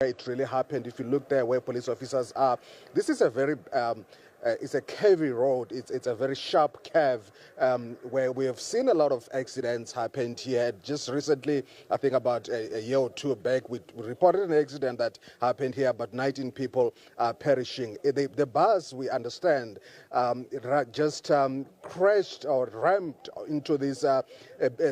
It really happened. If you look there where police officers are, this is a very it's a curvy road. It's a very sharp curve where we have seen a lot of accidents happened here. Just recently, I think about a year or two back, we reported an accident that happened here, but 19 people are perishing. The bus, we understand, just crashed or rammed into this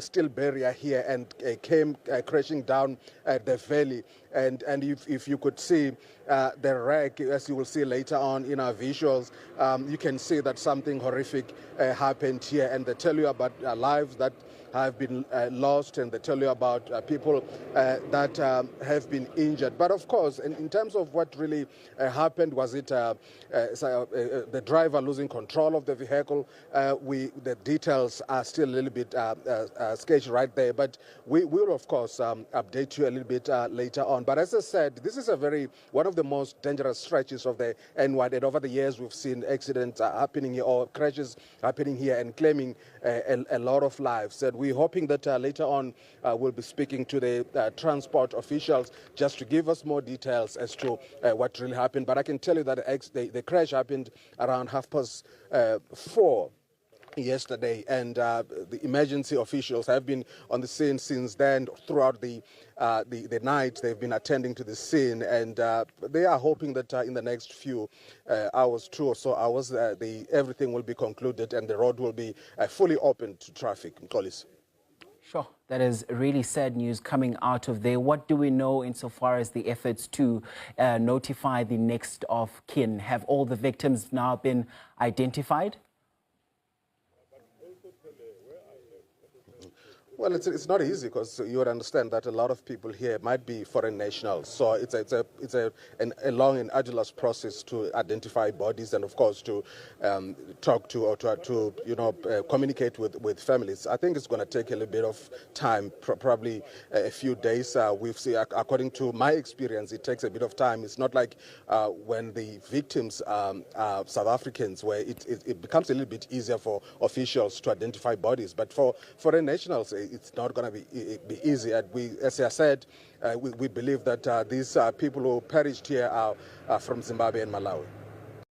steel barrier here and came crashing down the valley. And if you could see the wreck, as you will see later on in our visuals, you can see that something horrific happened here, and they tell you about lives that have been lost, and they tell you about people that have been injured. But of course, in terms of what really happened, was it the driver losing control of the vehicle? The details are still a little bit sketchy right there, but we will of course update you a little bit later on. But as I said, this is one of the most dangerous stretches of the N1, and over the years we've seen accidents happening here, or crashes happening here, and claiming a lot of lives. And we're hoping that later on we'll be speaking to the transport officials just to give us more details as to what really happened. But I can tell you that the crash happened around 4:30 yesterday, and the emergency officials have been on the scene since then. Throughout the night, they've been attending to the scene, and they are hoping that in the next few hours, 2 or so hours, everything will be concluded and the road will be fully open to traffic. Mxolisi. Sure, that is really sad news coming out of there. What do we know insofar as the efforts to notify the next of kin? Have all the victims now been identified? Well, it's not easy, because you would understand that a lot of people here might be foreign nationals. So it's a long and arduous process to identify bodies, and of course to talk to, or to communicate with families. I think it's going to take a little bit of time, probably a few days. We've seen, according to my experience, it takes a bit of time. It's not like when the victims are South Africans, where it becomes a little bit easier for officials to identify bodies. But for foreign nationals, it's not going to be easy. And as I said, we believe that these people who perished here are from Zimbabwe and Malawi.